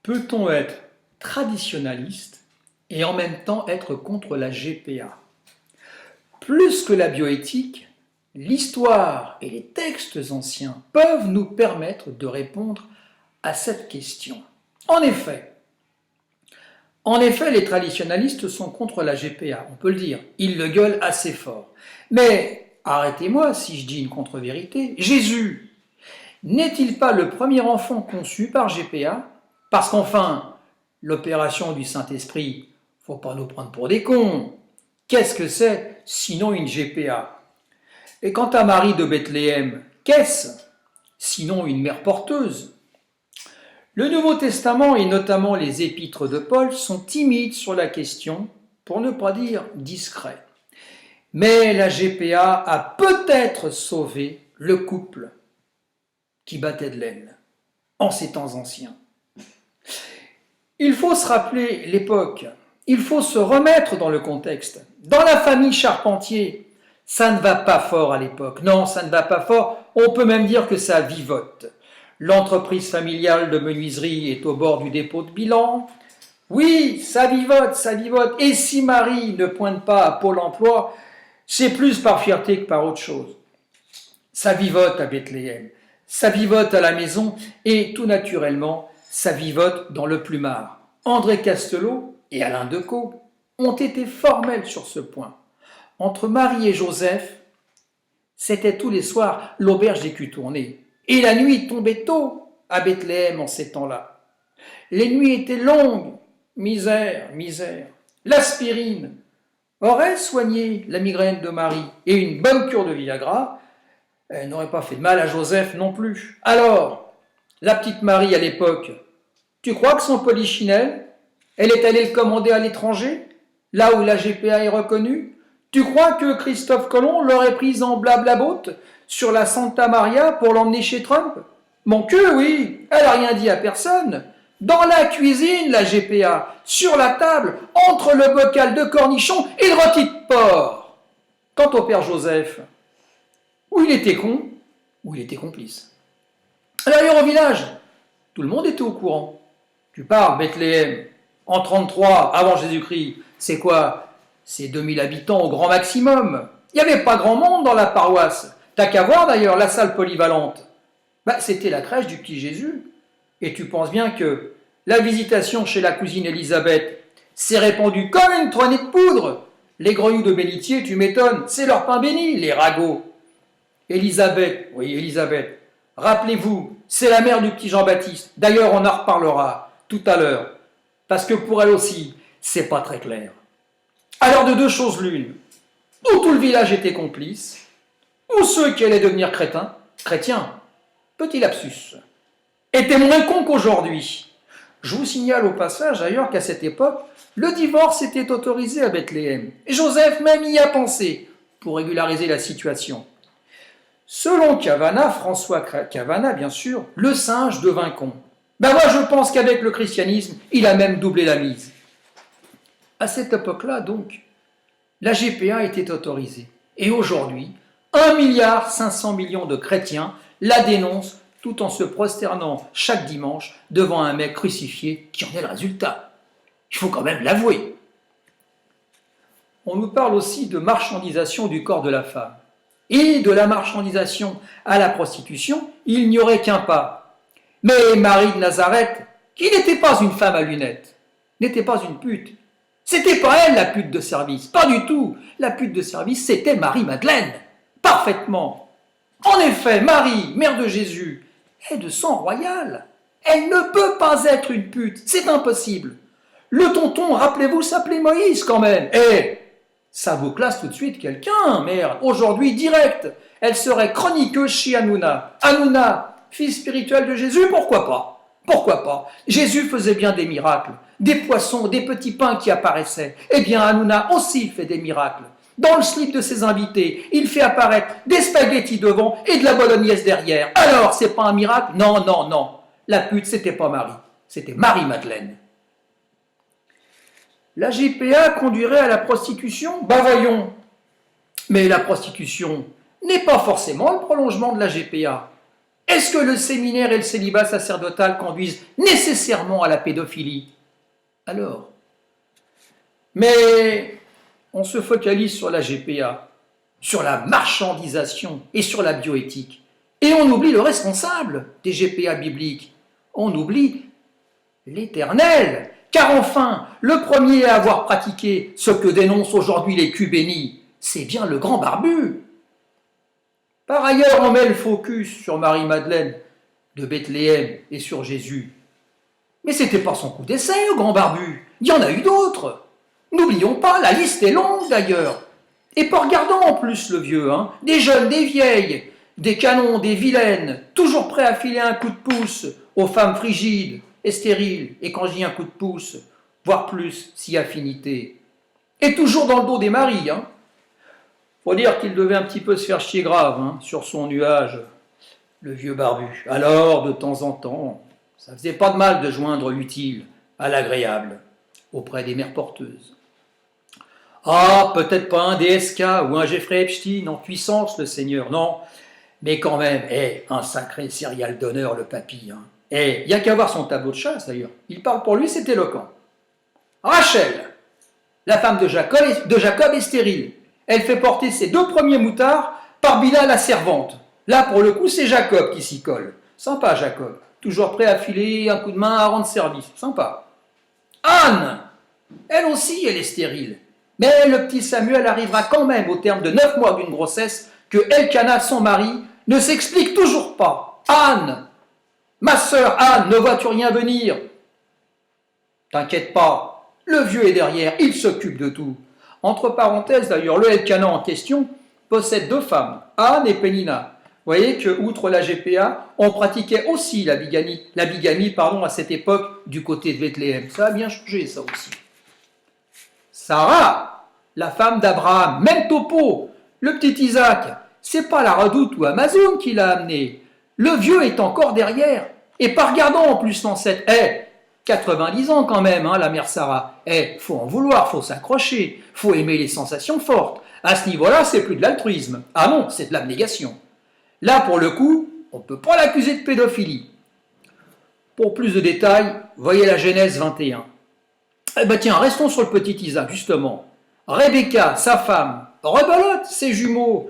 Peut-on être traditionnaliste et en même temps être contre la GPA? Plus que la bioéthique, l'histoire et les textes anciens peuvent nous permettre de répondre à cette question. En effet, les traditionalistes sont contre la GPA, on peut le dire, ils le gueulent assez fort. Mais arrêtez-moi si je dis une contre-vérité, Jésus n'est-il pas le premier enfant conçu par GPA? Parce qu'enfin, l'opération du Saint-Esprit, faut pas nous prendre pour des cons. Qu'est-ce que c'est sinon une GPA? Et quant à Marie de Bethléem, qu'est-ce sinon une mère porteuse? Le Nouveau Testament et notamment les épîtres de Paul sont timides sur la question, pour ne pas dire discrets. Mais la GPA a peut-être sauvé le couple qui battait de l'aile en ces temps anciens. Il faut se rappeler l'époque, il faut se remettre dans le contexte. Dans la famille Charpentier, ça ne va pas fort à l'époque. Non, ça ne va pas fort, on peut même dire que ça vivote. L'entreprise familiale de menuiserie est au bord du dépôt de bilan. Oui, ça vivote, ça vivote. Et si Marie ne pointe pas à Pôle emploi, c'est plus par fierté que par autre chose. Ça vivote à Bethléem, ça vivote à la maison et tout naturellement, ça vivote dans le plumard. André Castelot et Alain Decaux ont été formels sur ce point. Entre Marie et Joseph, c'était tous les soirs l'auberge des culs tournés. Et la nuit tombait tôt à Bethléem en ces temps-là. Les nuits étaient longues, misère, misère. L'aspirine aurait soigné la migraine de Marie et une bonne cure de Viagra n'aurait pas fait de mal à Joseph non plus. Alors, la petite Marie à l'époque, tu crois que son polichinelle, elle est allée le commander à l'étranger, là où la GPA est reconnue? Tu crois que Christophe Colomb l'aurait prise en blablabote sur la Santa Maria pour l'emmener chez Trump? Mon que oui, elle n'a rien dit à personne. Dans la cuisine, la GPA, sur la table, entre le bocal de cornichons et le rôti de porc. Quant au père Joseph, ou il était con, ou il était complice. D'ailleurs, au village, tout le monde était au courant. Tu parles, Bethléem, en 33, avant Jésus-Christ, c'est quoi? C'est 2000 habitants au grand maximum. Il n'y avait pas grand monde dans la paroisse. T'as qu'à voir d'ailleurs la salle polyvalente. C'était la crèche du petit Jésus. Et tu penses bien que la visitation chez la cousine Élisabeth s'est répandue comme une traînée de poudre. Les grenouilles de bénitier, tu m'étonnes, c'est leur pain béni, les ragots. Élisabeth, oui, Élisabeth, rappelez-vous, c'est la mère du petit Jean-Baptiste. D'ailleurs, on en reparlera tout à l'heure. Parce que pour elle aussi, c'est pas très clair. Alors de deux choses l'une, ou tout le village était complice, ou ceux qui allaient devenir chrétiens, petit lapsus, étaient moins cons qu'aujourd'hui. Je vous signale au passage d'ailleurs qu'à cette époque, le divorce était autorisé à Bethléem. Et Joseph même y a pensé pour régulariser la situation. Selon Cavana, François Cavana bien sûr, le singe devint con. Moi je pense qu'avec le christianisme, il a même doublé la mise. À cette époque-là donc, la GPA était autorisée. Et aujourd'hui, 1,5 milliard de chrétiens la dénoncent tout en se prosternant chaque dimanche devant un mec crucifié qui en est le résultat. Il faut quand même l'avouer. On nous parle aussi de marchandisation du corps de la femme. Et de la marchandisation à la prostitution, il n'y aurait qu'un pas. Mais Marie de Nazareth, qui n'était pas une femme à lunettes, n'était pas une pute. C'était pas elle la pute de service, pas du tout. La pute de service, c'était Marie-Madeleine. Parfaitement. En effet, Marie, mère de Jésus, est de sang royal. Elle ne peut pas être une pute, c'est impossible. Le tonton, rappelez-vous, s'appelait Moïse quand même. Ça vous classe tout de suite quelqu'un, merde. Aujourd'hui, direct, elle serait chroniqueuse chez Hanouna. Hanouna, fille spirituelle de Jésus, pourquoi pas? Pourquoi pas? Jésus faisait bien des miracles, des poissons, des petits pains qui apparaissaient. Eh bien, Hanouna aussi fait des miracles. Dans le slip de ses invités, il fait apparaître des spaghettis devant et de la bolognaise derrière. Alors, c'est pas un miracle? Non, non, non. La pute, c'était pas Marie, c'était Marie-Madeleine. La GPA conduirait à la prostitution? Voyons. Mais la prostitution n'est pas forcément le prolongement de la GPA. Est-ce que le séminaire et le célibat sacerdotal conduisent nécessairement à la pédophilie? Alors, mais on se focalise sur la GPA, sur la marchandisation et sur la bioéthique. Et on oublie le responsable des GPA bibliques. On oublie l'Éternel. Car enfin, le premier à avoir pratiqué ce que dénoncent aujourd'hui les culs bénis, c'est bien le grand barbu. Par ailleurs, on met le focus sur Marie-Madeleine de Bethléem et sur Jésus. Mais c'était pas son coup d'essai, le grand barbu. Il y en a eu d'autres. N'oublions pas, la liste est longue d'ailleurs. Et pas regardant en plus le vieux, hein, des jeunes, des vieilles, des canons, des vilaines, toujours prêts à filer un coup de pouce aux femmes frigides et stériles, et quand je dis un coup de pouce, voire plus, si affinité. Et toujours dans le dos des maris, hein. Faut dire qu'il devait un petit peu se faire chier grave, hein, sur son nuage, le vieux barbu. Alors, de temps en temps, ça faisait pas de mal de joindre l'utile à l'agréable auprès des mères porteuses. Ah, peut-être pas un DSK ou un Jeffrey Epstein en puissance, le Seigneur, non. Mais quand même, un sacré serial d'honneur, le papy. Hein. Il n'y a qu'à voir son tableau de chasse, d'ailleurs. Il parle pour lui, c'est éloquent. Rachel, la femme de Jacob est stérile. Elle fait porter ses 2 premiers moutards par Bila, la servante. Là, pour le coup, c'est Jacob qui s'y colle. Sympa, Jacob. Toujours prêt à filer un coup de main à rendre service. Sympa. Anne, elle aussi, elle est stérile. Mais le petit Samuel arrivera quand même au terme de 9 mois d'une grossesse que Elkanah, son mari, ne s'explique toujours pas. Anne, ma sœur Anne, ne vois-tu rien venir? T'inquiète pas, le vieux est derrière, il s'occupe de tout. Entre parenthèses d'ailleurs, le Elkanah en question possède 2 femmes, Anne et Pénina. Vous voyez que, outre la GPA, on pratiquait aussi la bigamie à cette époque du côté de Bethléem. Ça a bien changé, ça aussi. Sarah, la femme d'Abraham, même topo, le petit Isaac, c'est pas la Redoute ou Amazon qui l'a amené. Le vieux est encore derrière. Et pas regardant en plus l'ancêtre. 90 ans quand même, hein, la mère Sarah. Faut en vouloir, faut s'accrocher, faut aimer les sensations fortes. À ce niveau-là, c'est plus de l'altruisme. Ah non, c'est de l'abnégation. Là, pour le coup, on ne peut pas l'accuser de pédophilie. Pour plus de détails, voyez la Genèse 21. Tiens, restons sur le petit Isaac, justement. Rebecca, sa femme, rebelote ses jumeaux,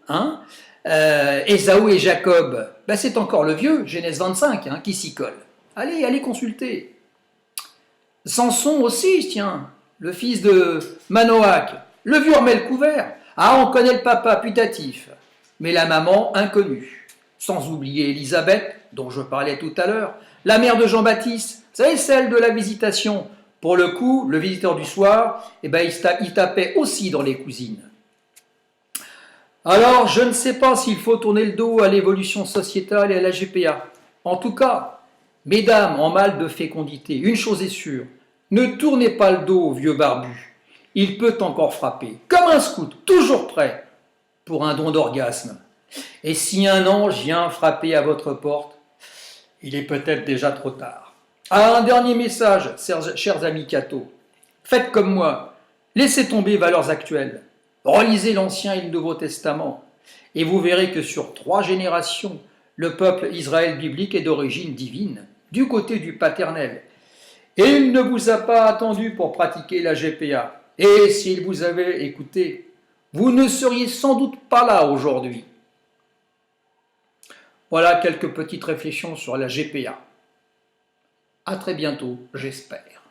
hein, Ésaü et Jacob. C'est encore le vieux, Genèse 25, hein, qui s'y colle. Allez consulter. Samson aussi, tiens, le fils de Manoach. Le vieux remet le couvert. Ah, on connaît le papa putatif, mais la maman inconnue. Sans oublier Élisabeth, dont je parlais tout à l'heure, la mère de Jean-Baptiste, vous savez, celle de la visitation. Pour le coup, le visiteur du soir, il tapait aussi dans les cousines. Alors, je ne sais pas s'il faut tourner le dos à l'évolution sociétale et à la GPA. En tout cas, mesdames en mal de fécondité, une chose est sûre, ne tournez pas le dos au vieux barbu. Il peut encore frapper, comme un scout, toujours prêt pour un don d'orgasme. Et si un ange vient frapper à votre porte, il est peut-être déjà trop tard. Un dernier message, chers amis cathos. Faites comme moi, laissez tomber valeurs actuelles. Relisez l'Ancien et le Nouveau Testament, et vous verrez que sur 3 générations, le peuple Israël biblique est d'origine divine, du côté du paternel. Et il ne vous a pas attendu pour pratiquer la GPA. Et s'il vous avait écouté, vous ne seriez sans doute pas là aujourd'hui. Voilà quelques petites réflexions sur la GPA. À très bientôt, j'espère.